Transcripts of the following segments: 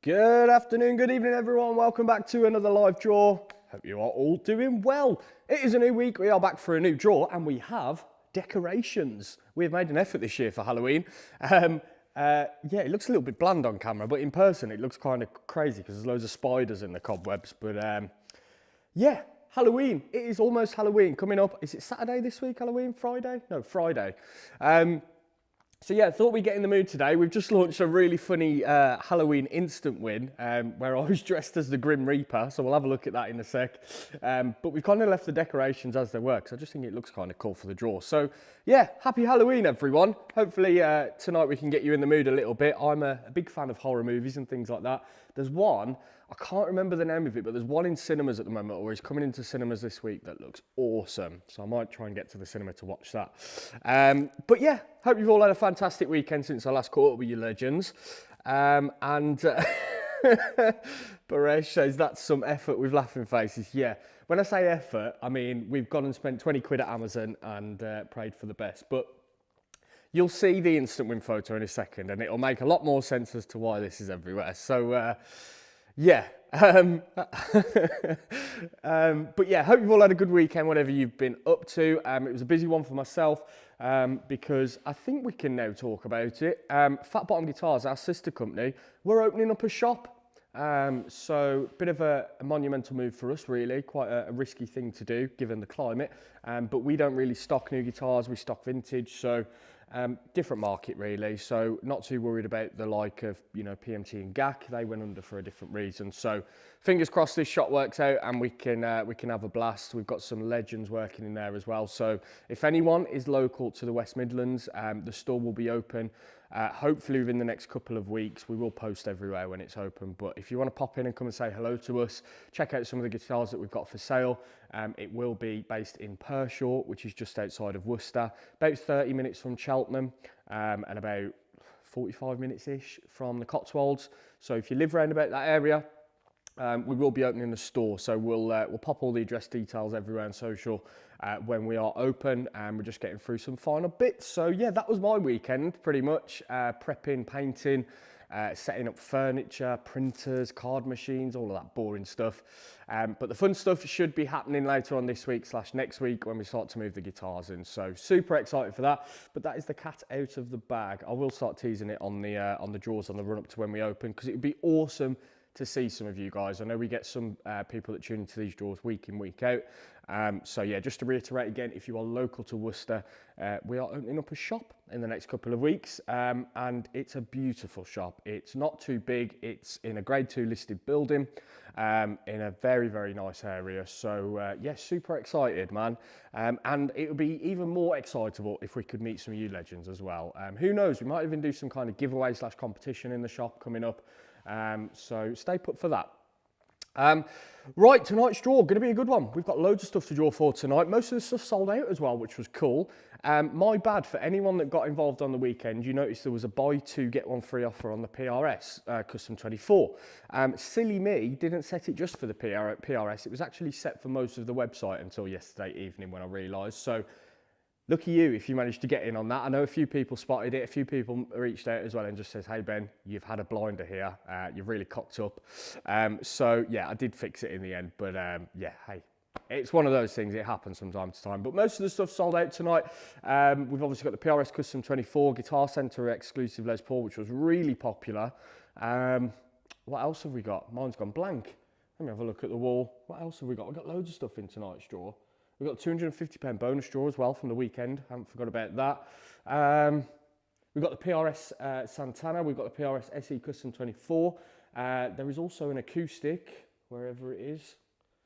Good afternoon, good evening everyone. Welcome back to another live draw. Hope you are all doing well. It is a new week, we are back for a new draw and we have decorations. We have made an effort this year for Halloween. Yeah, it looks a little bit bland on camera, but in person it looks kind of crazy because there's loads of spiders in the cobwebs. But yeah, Halloween. It is almost Halloween coming up. Is it Saturday this week, Halloween? Friday? No, Friday. So yeah, thought we'd get in the mood today. We've just launched a really funny Halloween instant win where I was dressed as the Grim Reaper. So we'll have a look at that in a sec. But we've kind of left the decorations as they were because I just think it looks kind of cool for the draw. So yeah, happy Halloween everyone. Hopefully tonight we can get you in the mood a little bit. I'm a big fan of horror movies and things like that. There's one, I can't remember the name of it, but there's one in cinemas at the moment, or is coming into cinemas this week that looks awesome. So I might try and get to the cinema to watch that. But yeah, hope you've all had a fantastic weekend since I last caught up with you legends. Baresh says that's some effort with laughing faces. Yeah, when I say effort, I mean we've gone and spent 20 quid at Amazon and prayed for the best. But you'll see the instant win photo in a second and it'll make a lot more sense as to why this is everywhere. So yeah. But yeah, hope you've all had a good weekend, whatever you've been up to. It was a busy one for myself because I think we can now talk about it. Fat Bottom Guitars, our sister company, we're opening up a shop. So a bit of a monumental move for us, really, quite a risky thing to do given the climate. But we don't really stock new guitars, we stock vintage. So different market really, so not too worried about the like of, you know, PMT and GAC. They went under for a different reason. So fingers crossed this shot works out and we can have a blast. We've got some legends working in there as well. So if anyone is local to the West Midlands, the store will be open hopefully within the next couple of weeks. We will post everywhere when it's open, but if you want to pop in and come and say hello to us, check out some of the guitars that we've got for sale. It will be based in Pershore, which is just outside of Worcester, about 30 minutes from Cheltenham, and about 45 minutes-ish from the Cotswolds. So if you live around about that area, we will be opening the store, so we'll pop all the address details everywhere on social when we are open, and we're just getting through some final bits. So yeah, that was my weekend pretty much, prepping, painting, setting up furniture, printers, card machines, all of that boring stuff. But the fun stuff should be happening later on this week / next week when we start to move the guitars in. So super excited for that. But that is the cat out of the bag. I will start teasing it on the draws on the run up to when we open, because it would be awesome to see some of you guys. I know we get some people that tune into these draws week in, week out. So yeah, just to reiterate again, if you are local to Worcester, we are opening up a shop in the next couple of weeks, and it's a beautiful shop. It's not too big. It's in a grade 2 listed building, in a very, very nice area. So yeah, super excited, man. And it would be even more excitable if we could meet some of you legends as well. Who knows, we might even do some kind of giveaway / competition in the shop coming up. So stay put for that. Right, tonight's draw, going to be a good one. We've got loads of stuff to draw for tonight. Most of the stuff sold out as well, which was cool. My bad, for anyone that got involved on the weekend, you noticed there was a buy two, get one free offer on the PRS Custom 24. Silly me, didn't set it just for the PRS. It was actually set for most of the website until yesterday evening when I realised. So lucky you if you managed to get in on that. I know a few people spotted it, a few people reached out as well and just says, hey Ben, you've had a blinder here, you've really cocked up. So yeah, I did fix it in the end, but yeah, hey, it's one of those things, it happens from time to time. But most of the stuff sold out tonight. We've obviously got the PRS Custom 24, Guitar Centre exclusive Les Paul, which was really popular. What else have we got? Mine's gone blank. Let me have a look at the wall. What else have we got? We've got loads of stuff in tonight's draw. We've got £250 bonus draw as well from the weekend. Haven't forgot about that. We've got the PRS Santana. We've got the PRS SE Custom 24. There is also an acoustic, wherever it is.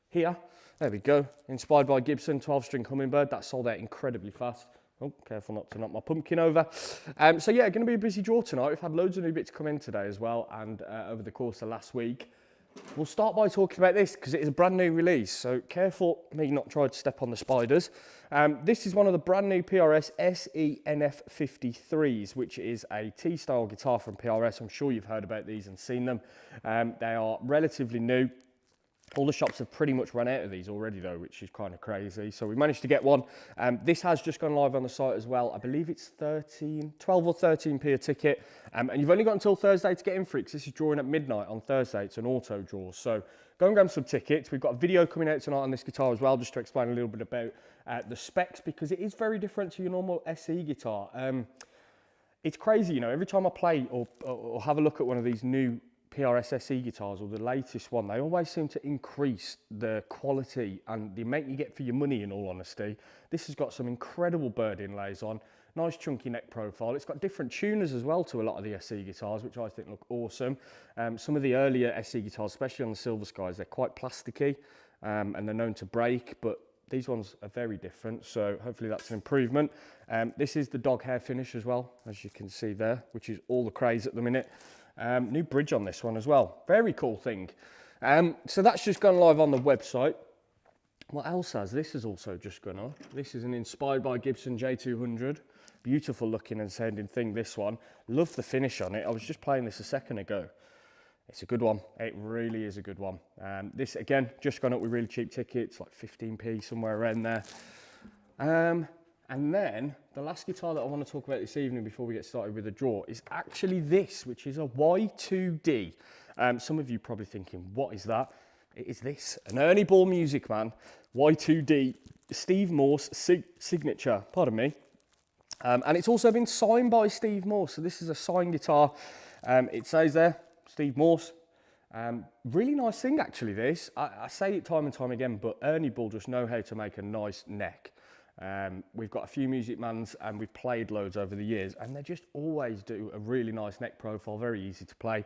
Here. There we go. Inspired by Gibson, 12-string Hummingbird. That sold out incredibly fast. Oh, careful not to knock my pumpkin over. So yeah, going to be a busy draw tonight. We've had loads of new bits come in today as well, and over the course of last week. We'll start by talking about this because it is a brand new release, so careful me not trying to step on the spiders. This is one of the brand new PRS SE NF53s, which is a T-style guitar from PRS. I'm sure you've heard about these and seen them. They are relatively new. All the shops have pretty much run out of these already though, which is kind of crazy. So we managed to get one. This has just gone live on the site as well. I believe it's 12 or 13p a ticket. And you've only got until Thursday to get in for it, because this is drawing at midnight on Thursday. It's an auto draw. So go and grab some tickets. We've got a video coming out tonight on this guitar as well, just to explain a little bit about the specs, because it is very different to your normal SE guitar. It's crazy, you know, every time I play or have a look at one of these new PRS SE guitars or the latest one, they always seem to increase the quality and the amount you get for your money, in all honesty. This has got some incredible bird inlays on, nice chunky neck profile. It's got different tuners as well to a lot of the SE guitars, which I think look awesome. Some of the earlier SE guitars, especially on the Silver Skies, they're quite plasticky and they're known to break, but these ones are very different, so hopefully that's an improvement. This is the dog hair finish as well, as you can see there, which is all the craze at the minute. New bridge on this one as well. Very cool thing. So that's just gone live on the website. What else has? This has also just gone on. This is an inspired by Gibson J200. Beautiful looking and sounding thing, this one. Love the finish on it. I was just playing this a second ago. It's a good one. It really is a good one. This, again, just gone up with really cheap tickets, like 15p, somewhere around there. And then the last guitar that I want to talk about this evening before we get started with the draw is actually this, which is a Y2D. Some of you probably thinking, what is that? It is this, an Ernie Ball Music Man Y2D Steve Morse signature, pardon me. And it's also been signed by Steve Morse. So this is a signed guitar. It says there, Steve Morse. Really nice thing actually this. I say it time and time again, but Ernie Ball just know how to make a nice neck. We've got a few Music Mans and we've played loads over the years, and they just always do a really nice neck profile, very easy to play.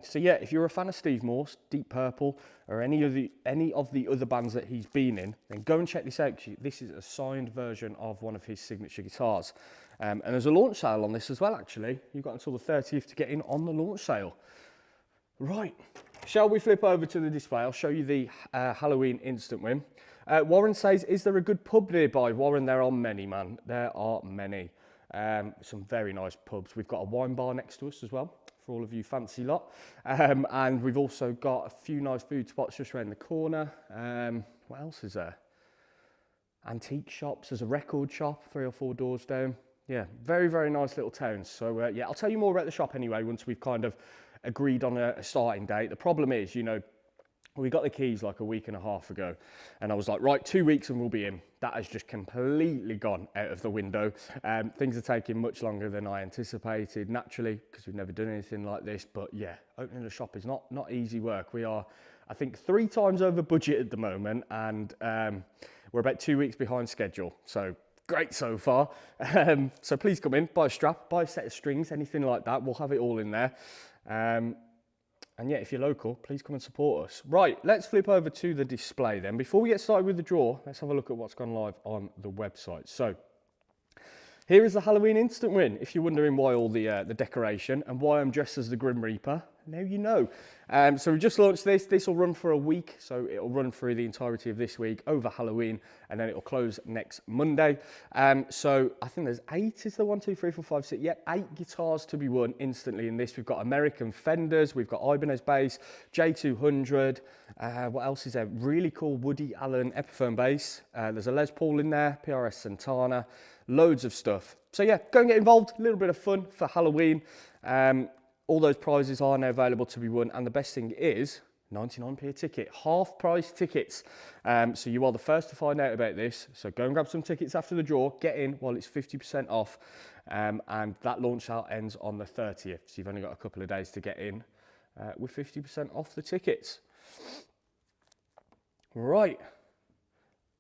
So yeah, if you're a fan of Steve Morse, Deep Purple, or any of the other bands that he's been in, then go and check this out. This is a signed version of one of his signature guitars. And there's a launch sale on this as well, actually. You've got until the 30th to get in on the launch sale. Right, shall we flip over to the display? I'll show you the Halloween instant win. Warren says, is there a good pub nearby? Warren, there are many, man. There are many. Some very nice pubs. We've got a wine bar next to us as well, for all of you fancy lot. And we've also got a few nice food spots just around the corner. What else is there? Antique shops. There's a record shop 3 or 4 doors down. Yeah, very, very nice little towns. So yeah, I'll tell you more about the shop anyway once we've kind of agreed on a starting date. The problem is, you know, we got the keys like a week and a half ago, and I was like, right, 2 weeks and we'll be in. That has just completely gone out of the window. Things are taking much longer than I anticipated, naturally, because we've never done anything like this. But yeah, opening a shop is not easy work. We are, I think, 3 times over budget at the moment, and we're about 2 weeks behind schedule. So great so far. So please come in, buy a strap, buy a set of strings, anything like that. We'll have it all in there. And yeah, if you're local, please come and support us. Right, let's flip over to the display then. Before we get started with the draw, let's have a look at what's gone live on the website. So here is the Halloween instant win. If you're wondering why all the decoration and why I'm dressed as the Grim Reaper, now you know. So we just launched this. This will run for a week. So it'll run through the entirety of this week over Halloween, and then it'll close next Monday. So I think there's 8, is there 1, 2, 3, 4, 5, 6? Yep, 8 guitars to be won instantly in this. We've got American Fenders, we've got Ibanez bass, J200. What else is there? Really cool Woody Allen Epiphone bass. There's a Les Paul in there, PRS Santana, loads of stuff. So yeah, go and get involved. A little bit of fun for Halloween. All those prizes are now available to be won, and the best thing is 99p a ticket, half price tickets. So you are the first to find out about this. So go and grab some tickets after the draw, get in while it's 50% off, and that launch out ends on the 30th. So you've only got a couple of days to get in with 50% off the tickets. Right.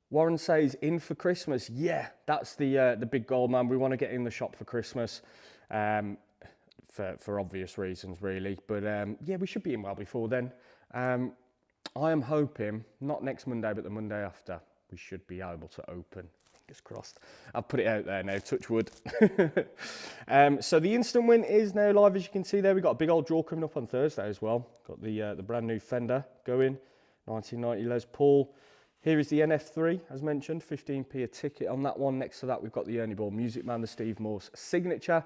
Warren says, in for Christmas. Yeah, that's the big goal, man. We want to get in the shop for Christmas. For obvious reasons, really. But yeah, we should be in well before then. I am hoping, not next Monday, but the Monday after, we should be able to open. Fingers crossed. I've put it out there now, touch wood. So the instant win is now live, as you can see there. We've got a big old draw coming up on Thursday as well. Got the brand new Fender going, 1990 Les Paul. Here is the NF3, as mentioned, 15p a ticket on that one. Next to that, we've got the Ernie Ball Music Man, the Steve Morse signature,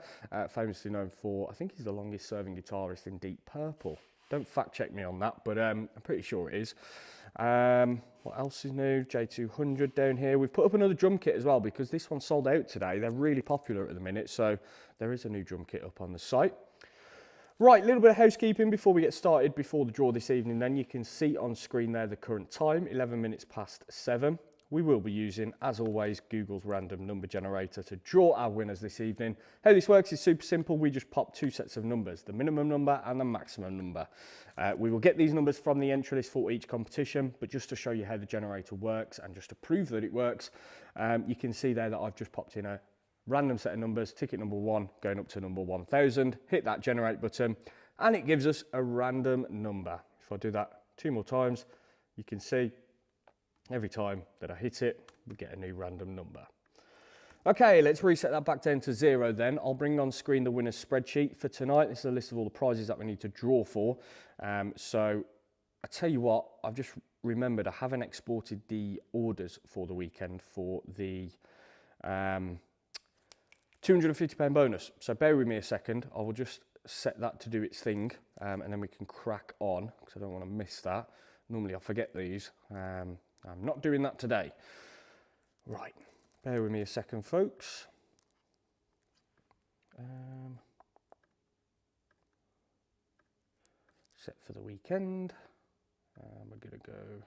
famously known for, I think he's the longest serving guitarist in Deep Purple. Don't fact check me on that, but I'm pretty sure it is. What else is new? J200 down here. We've put up another drum kit as well because this one sold out today. They're really popular at the minute, so there is a new drum kit up on the site. Right, a little bit of housekeeping before we get started, before the draw this evening. Then you can see on screen there the current time, 11 minutes past 7. We will be using, as always, Google's random number generator to draw our winners this evening. How this works is super simple. We just pop 2 sets of numbers, the minimum number and the maximum number. We will get these numbers from the entry list for each competition, but just to show you how the generator works and just to prove that it works, you can see there that I've just popped in a random set of numbers, ticket number 1 going up to number 1000, hit that generate button, and it gives us a random number. If I do that 2 more times, you can see every time that I hit it, we get a new random number. Okay, let's reset that back down to 0 then. I'll bring on screen the winner's spreadsheet for tonight. This is a list of all the prizes that we need to draw for. So I tell you what, I've just remembered I haven't exported the orders for the weekend for the £250 bonus. So bear with me a second. I will just set that to do its thing and then we can crack on because I don't want to miss that. Normally I forget these. I'm not doing that today. Right, bear with me a second, folks. Set for the weekend. We're going to go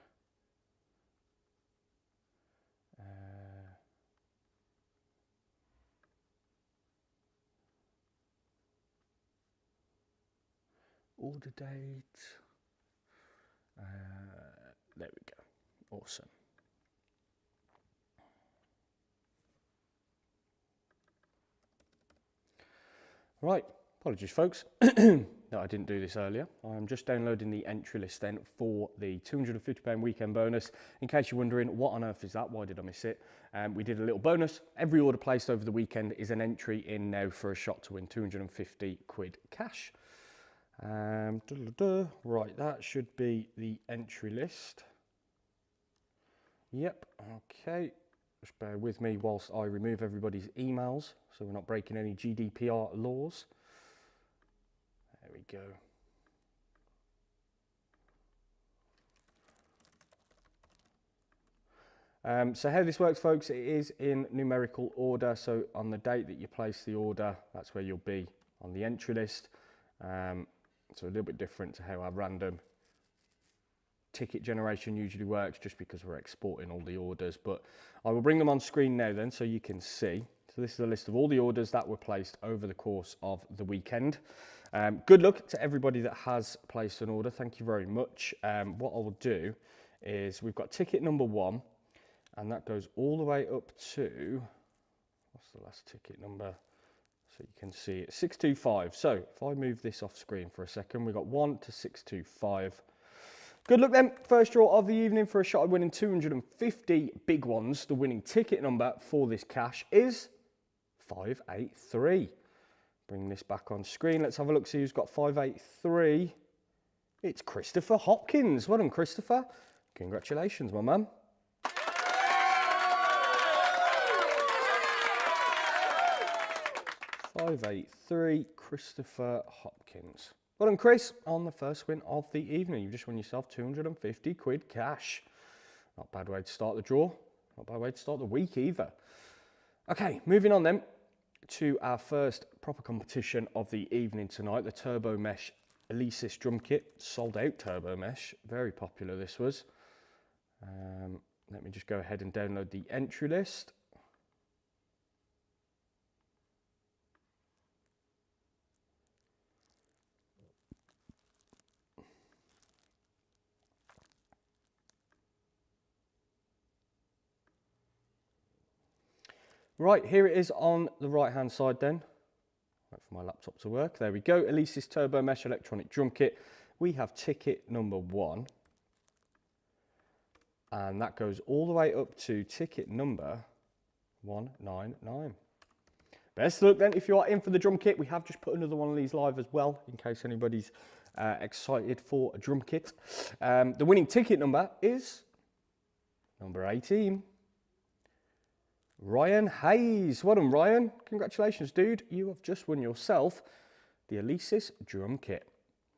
order date. There we go. Awesome. Right, apologies folks. No, I didn't do this earlier. I'm just downloading the entry list then for the £250 weekend bonus. In case you're wondering, what on earth is that? Why did I miss it? We did a little bonus. Every order placed over the weekend is an entry in now for a shot to win 250 quid cash. Right, that should be the entry list. Yep, okay. Just bear with me whilst I remove everybody's emails so we're not breaking any GDPR laws. There we go. So how this works, folks, it is in numerical order. So on the date that you place the order, that's where you'll be on the entry list. So a little bit different to how our random ticket generation usually works, just because we're exporting all the orders. But I will bring them on screen now then so you can see. So this is a list of all the orders that were placed over the course of the weekend. Good luck to everybody that has placed an order. Thank you very much. What I will do is we've got ticket number 1 and that goes all the way up to, what's the last ticket number? So you can see it, 625. So if I move this off screen for a second, we've got 1 to 625. Good luck then. First draw of the evening for a shot at winning 250 big ones. The winning ticket number for this cash is 583. Bring this back on screen. Let's have a look, see who's got 583. It's Christopher Hopkins. Well done, Christopher. Congratulations, my man. 583, Christopher Hopkins. Well done, Chris, on the first win of the evening. You've just won yourself 250 quid cash. Not a bad way to start the draw. Not a bad way to start the week either. Okay, moving on then to our first proper competition of the evening tonight, the Turbo Mesh Alesis drum kit. Sold out Turbo Mesh. Very popular this was. Let me just go ahead and download the entry list. Right, here it is on the right hand side then. Wait for my laptop to work. There we go. Alesis Turbo Mesh electronic drum kit. We have ticket number 1. And that goes all the way up to ticket number 199. Best of luck then if you are in for the drum kit. We have just put another one of these live as well, in case anybody's excited for a drum kit. The winning ticket number is number 18. Ryan Hayes. Well done, Ryan. Congratulations, dude. You have just won yourself the Alesis drum kit.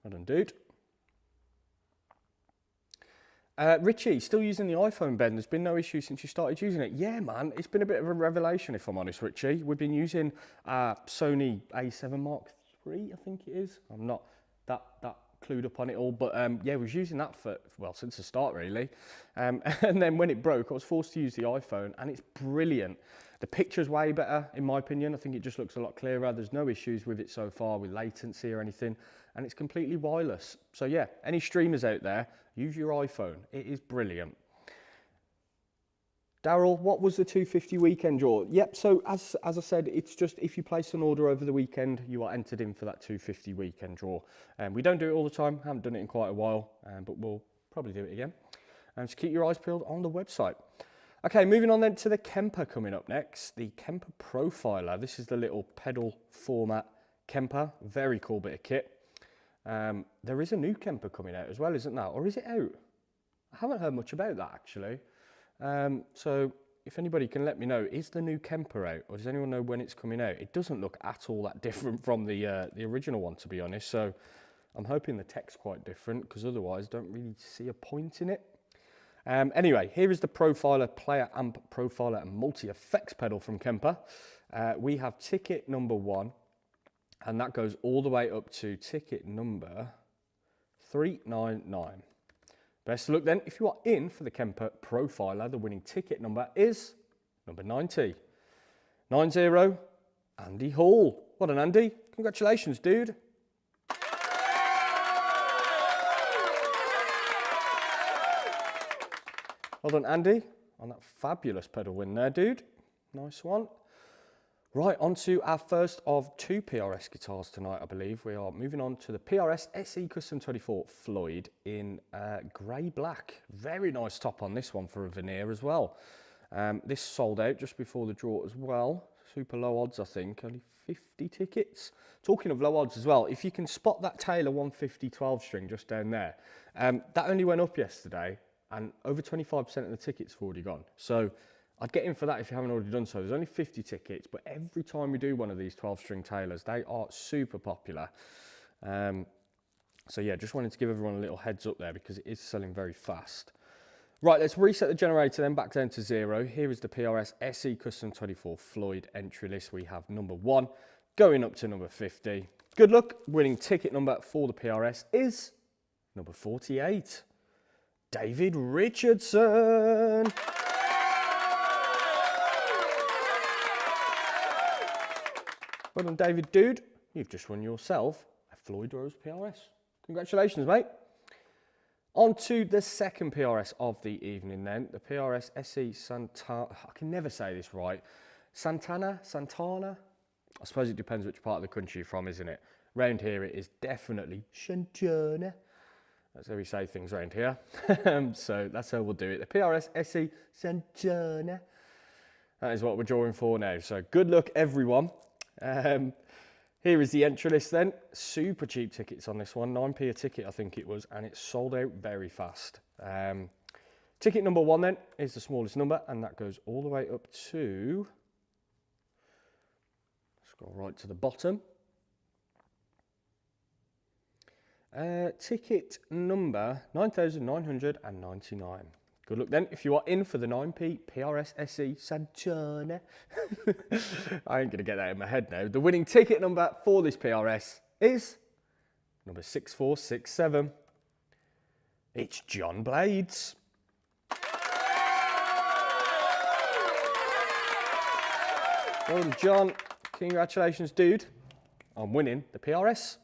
Well done, dude. Richie, still using the iPhone, Ben. There's been no issue since you started using it. Yeah, man, it's been a bit of a revelation, if I'm honest, Richie. We've been using Sony A7 Mark III, I think it is. I'm not that clued up on it all, but yeah, we was using that for, well, since the start, really. And then when it broke, I was forced to use the iPhone, and it's brilliant. The picture's way better, in my opinion. I think it just looks a lot clearer. There's no issues with it so far, with latency or anything, and it's completely wireless. So yeah, any streamers out there, use your iPhone. It is brilliant. Daryl, what was the 250 weekend draw? Yep, so as I said, it's just if you place an order over the weekend, you are entered in for that 250 weekend draw. We don't do it all the time, haven't done it in quite a while, but we'll probably do it again. So keep your eyes peeled on the website. Okay, moving on then to the Kemper coming up next. The Kemper Profiler. This is the little pedal format Kemper. Very cool bit of kit. There is a new Kemper coming out as well, isn't there? Or is it out? I haven't heard much about that actually. So if anybody can let me know, is the new Kemper out, or does anyone know when it's coming out? It doesn't look at all that different from the original one, to be honest. So I'm hoping the tech's quite different, because otherwise I don't really see a point in it. Anyway, here is the Profiler Player Amp Profiler and Multi-Effects pedal from Kemper. We have ticket number 1, and that goes all the way up to ticket number 399. Best of luck then. If you are in for the Kemper Profiler, the winning ticket number is number 90. 90, Andy Hall. Well done, Andy. Congratulations, dude. Well done, Andy, on that fabulous pedal win there, dude. Nice one. Right, on to our first of 2 PRS guitars tonight, I believe. We are moving on to the PRS SE Custom 24 Floyd in grey black. Very nice top on this one for a veneer as well. This sold out just before the draw as well. Super low odds, I think, only 50 tickets. Talking of low odds as well, if you can spot that Taylor 150 12 string just down there, that only went up yesterday, and over 25% of the tickets have already gone. So I'd get in for that if you haven't already done so. There's only 50 tickets, but every time we do one of these 12-string Taylors, they are super popular. So yeah, just wanted to give everyone a little heads up there because it is selling very fast. Right, let's reset the generator then back down to 0. Here is the PRS SE Custom 24 Floyd entry list. We have number 1 going up to number 50. Good luck. Winning ticket number for the PRS is number 48. David Richardson. Well done, David, dude. You've just won yourself a Floyd Rose PRS. Congratulations, mate. On to the second PRS of the evening then. The PRS SE Santana. I can never say this right. Santana? I suppose it depends which part of the country you're from, isn't it? Round here it is definitely Santana. That's how we say things around here. So that's how we'll do it. The PRS SE Santana. That is what we're drawing for now. So good luck, everyone. Here is the entry list then. Super cheap tickets on this one. 9p a ticket, I think it was, and it sold out very fast. Ticket number 1 then is the smallest number, and that goes all the way up to, scroll right to the bottom. Ticket number 9,999. Good luck then if you are in for the 9p PRS SE Santana. I ain't going to get that in my head now. The winning ticket number for this PRS is number 6467. It's John Blades. Well done, John. Congratulations, dude, on winning the PRS.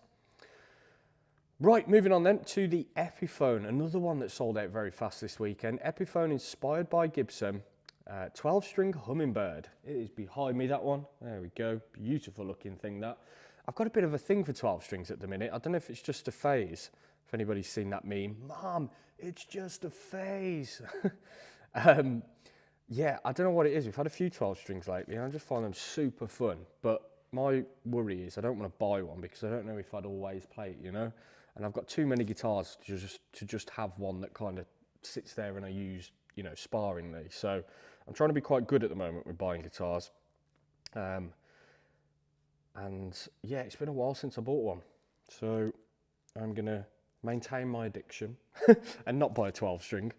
Right, moving on then to the Epiphone, another one that sold out very fast this weekend. Epiphone inspired by Gibson, 12-string Hummingbird. It is behind me, that one. There we go, beautiful looking thing that. I've got a bit of a thing for 12 strings at the minute. I don't know if it's just a phase, if anybody's seen that meme. Mom, it's just a phase. Yeah, I don't know what it is. We've had a few 12 strings lately and I just find them super fun. But my worry is I don't want to buy one because I don't know if I'd always play it, you know? And I've got too many guitars to just have one that kind of sits there and I use, you know, sparingly. So I'm trying to be quite good at the moment with buying guitars. And yeah, it's been a while since I bought one. So I'm going to maintain my addiction and not buy a 12 string,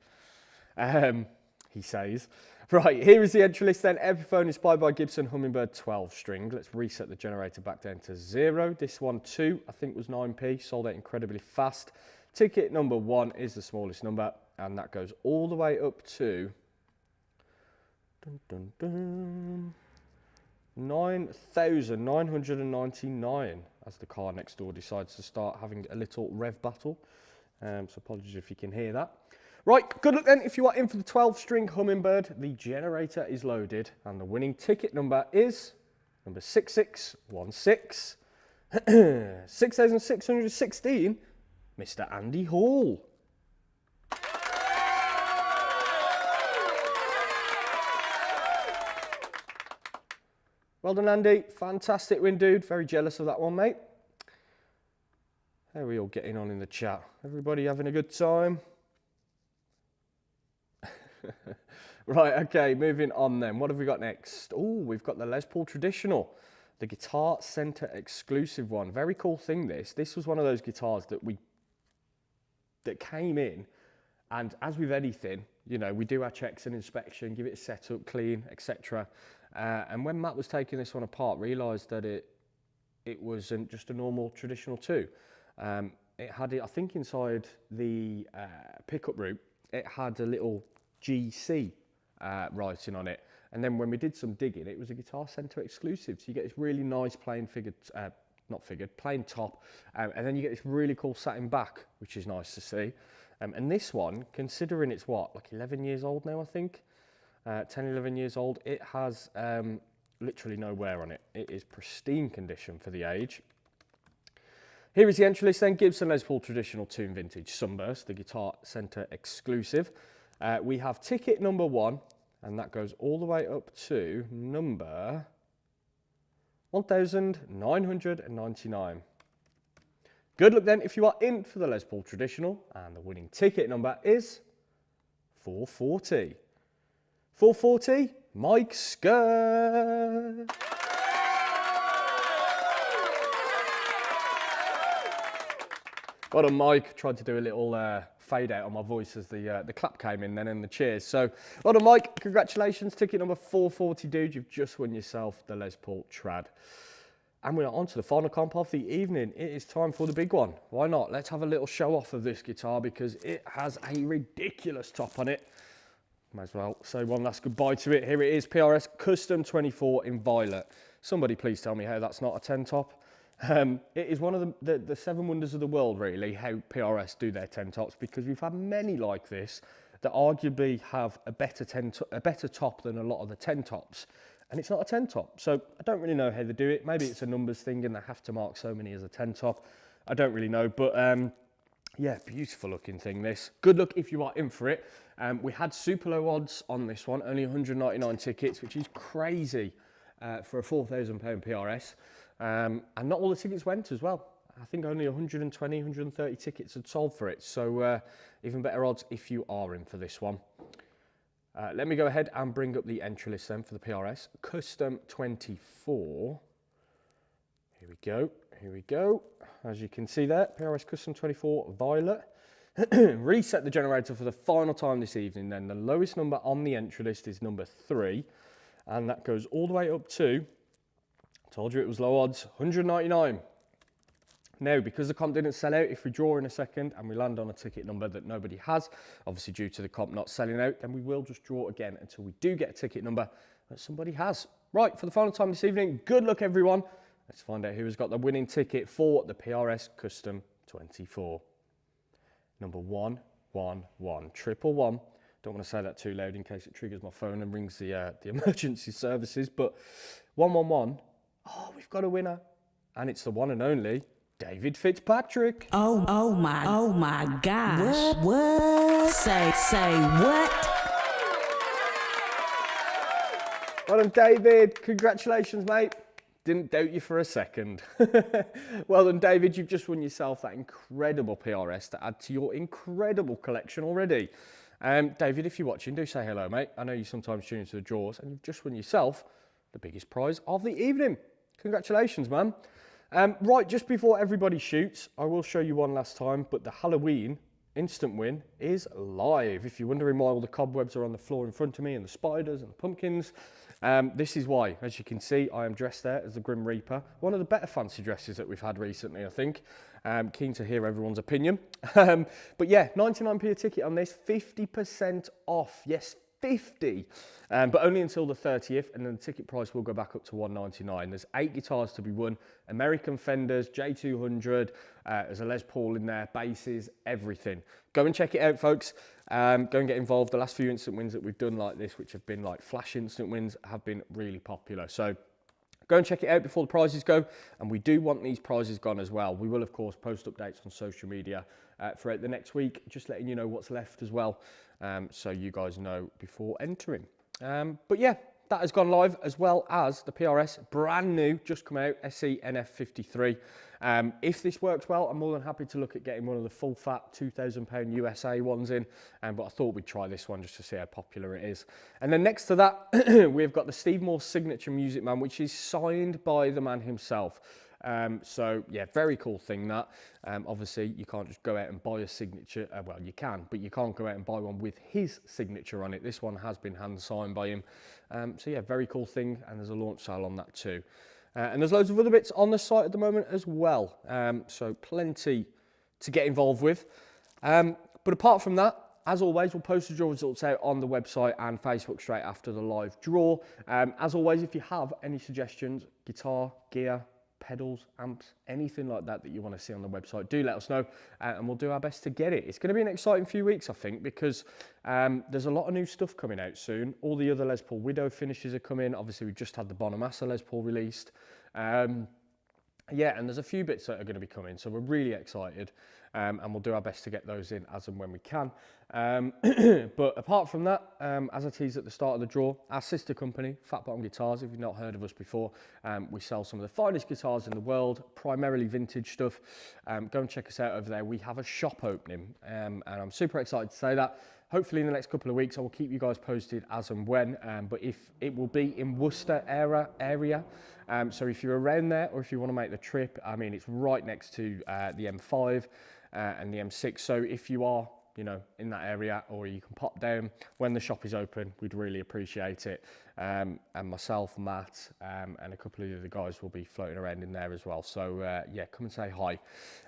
he says. Right, here is the entry list then. Epiphone inspired by Gibson Hummingbird 12 string. Let's reset the generator back down to 0. This one too, I think was 9p, sold out incredibly fast. Ticket number 1 is the smallest number, and that goes all the way up to 9,999 as the car next door decides to start having a little rev battle. So apologies if you can hear that. Right, good luck then if you are in for the 12 string Hummingbird. The generator is loaded and the winning ticket number is number 6616. 6,616, Mr. Andy Hall. Well done, Andy. Fantastic win, dude. Very jealous of that one, mate. How are we all getting on in the chat? Everybody having a good time? Right, okay, moving on then. What have we got next? Oh, we've got the Les Paul Traditional, the Guitar Center exclusive one. Very cool thing, this. This was one of those guitars that came in, and as with anything, you know, we do our checks and inspection, give it a setup, clean, etc. And when Matt was taking this one apart, realised that it wasn't just a normal traditional 2. It had, I think, inside the pickup root, it had a little GC writing on it. And then when we did some digging, it was a Guitar Center exclusive. So you get this really nice plain plain top. And then you get this really cool satin back, which is nice to see. And this one, considering it's what, like 11 years old now, I think? 10, 11 years old. It has literally no wear on it. It is pristine condition for the age. Here is the entry list then. Gibson Les Paul Traditional Tune Vintage Sunburst, the Guitar Center exclusive. We have ticket number 1, and that goes all the way up to number 1,999. Good luck then if you are in for the Les Paul Traditional, and the winning ticket number is 440. 440, Mike Skirt. Well done, Mike. Tried to do a little fade out on my voice as the clap came in then and the cheers. So, well done, Mike. Congratulations. Ticket number 440, dude. You've just won yourself the Les Paul Trad. And we're on to the final comp of the evening. It is time for the big one. Why not? Let's have a little show off of this guitar because it has a ridiculous top on it. Might as well say one last goodbye to it. Here it is, PRS Custom 24 in violet. Somebody please tell me how that's not a 10 top. It is one of the 7 wonders of the world, really, how PRS do their 10 tops, because we've had many like this that arguably have a better top than a lot of the 10 tops, and it's not a 10 top. So I don't really know how they do it. Maybe it's a numbers thing and they have to mark so many as a 10 top. I don't really know, but yeah, beautiful looking thing this. Good luck if you are in for it. We had super low odds on this one, only 199 tickets, which is crazy for a £4,000 PRS. And not all the tickets went as well. I think only 120, 130 tickets had sold for it. So even better odds if you are in for this one. Let me go ahead and bring up the entry list then for the PRS. Custom 24. Here we go. Here we go. As you can see there, PRS Custom 24 Violet. Reset the generator for the final time this evening then. The lowest number on the entry list is number 3. And that goes all the way up to, told you it was low odds, 199. Now, because the comp didn't sell out, if we draw in a second and we land on a ticket number that nobody has, obviously due to the comp not selling out, then we will just draw again until we do get a ticket number that somebody has. Right, for the final time this evening, good luck everyone. Let's find out who has got the winning ticket for the PRS Custom 24. Number 111, 111. Don't want to say that too loud in case it triggers my phone and rings the emergency services, but 111. Oh, we've got a winner. And it's the one and only David Fitzpatrick. Oh my gosh. What? Say what? Well done, David. Congratulations, mate. Didn't doubt you for a second. Well done, David. You've just won yourself that incredible PRS to add to your incredible collection already. David, if you're watching, do say hello, mate. I know you sometimes tune into the draws, and you've just won yourself the biggest prize of the evening. Congratulations, man. Right, just before everybody shoots, I will show you one last time, but the Halloween instant win is live. If you're wondering why all the cobwebs are on the floor in front of me and the spiders and the pumpkins, this is why. As you can see, I am dressed there as the Grim Reaper. One of the better fancy dresses that we've had recently, I think. Keen to hear everyone's opinion. But yeah, 99p a ticket on this, 50% off. Yes, 50, but only until the 30th, and then the ticket price will go back up to $199. There's 8 guitars to be won, American Fenders, J200, there's a Les Paul in there, basses, everything. Go and check it out, folks. Go and get involved. The last few instant wins that we've done like this, which have been like flash instant wins, have been really popular. So go and check it out before the prizes go, and we do want these prizes gone as well. We will, of course, post updates on social media throughout the next week, just letting you know what's left as well, so you guys know before entering. But yeah, that has gone live, as well as the PRS, brand new, just come out, SE NF53. If this works well, I'm more than happy to look at getting one of the full fat £2,000 USA ones in, but I thought we'd try this one just to see how popular it is. And then next to that, we've got the Steve Morse Signature Music Man, which is signed by the man himself. So yeah, very cool thing that. Obviously you can't just go out and buy a signature, well you can, but you can't go out and buy one with his signature on it. This one has been hand signed by him. So yeah, very cool thing, and there's a launch sale on that too. And there's loads of other bits on the site at the moment as well. So plenty to get involved with. But apart from that, as always, we'll post the draw results out on the website and Facebook straight after the live draw. As always, if you have any suggestions, guitar, gear, pedals, amps, anything like that that you want to see on the website, do let us know, and we'll do our best to get it. It's going to be an exciting few weeks, I think, because there's a lot of new stuff coming out soon. All the other Les Paul Widow finishes are coming. Obviously, we've just had the Bonamassa Les Paul released. Yeah, and there's a few bits that are going to be coming, so we're really excited, and we'll do our best to get those in as and when we can. But apart from that, as I teased at the start of the draw, our sister company, Fat Bottom Guitars, if you've not heard of us before, we sell some of the finest guitars in the world, primarily vintage stuff. Go and check us out over there. We have a shop opening, and I'm super excited to say that. Hopefully in the next couple of weeks, I will keep you guys posted as and when, but if it will be in Worcester area. So if you're around there, or if you want to make the trip, I mean, it's right next to the M5 and the M6. So if you are, you know, in that area, or you can pop down when the shop is open, we'd really appreciate it. And myself, Matt, and a couple of the other guys will be floating around in there as well. So yeah, come and say hi.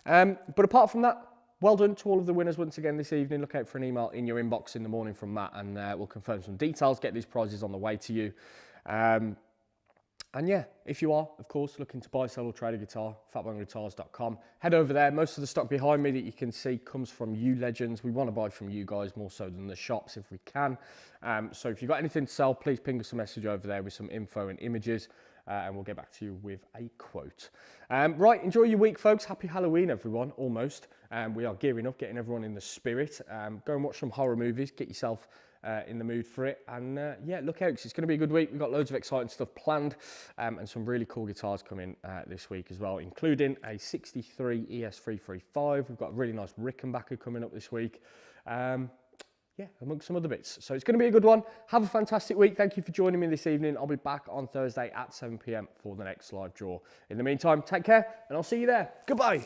But apart from that, well done to all of the winners once again this evening. Look out for an email in your inbox in the morning from Matt, and we'll confirm some details, get these prizes on the way to you. And yeah, if you are, of course, looking to buy, sell or trade a guitar, fatbottomguitars.com. Head over there. Most of the stock behind me that you can see comes from you legends. We want to buy from you guys more so than the shops if we can. So if you've got anything to sell, please ping us a message over there with some info and images, and we'll get back to you with a quote. Right, enjoy your week, folks. Happy Halloween, everyone, almost. We are gearing up, getting everyone in the spirit. Go and watch some horror movies, get yourself in the mood for it, and yeah, look out, because it's going to be a good week. We've got loads of exciting stuff planned, and some really cool guitars coming this week as well, including a 63 ES335. We've got a really nice Rickenbacker coming up this week, yeah, amongst some other bits. So it's going to be a good one. Have a fantastic week. Thank you for joining me this evening. I'll be back on Thursday at 7 p.m. for the next live draw. In the meantime, take care, and I'll see you there. Goodbye.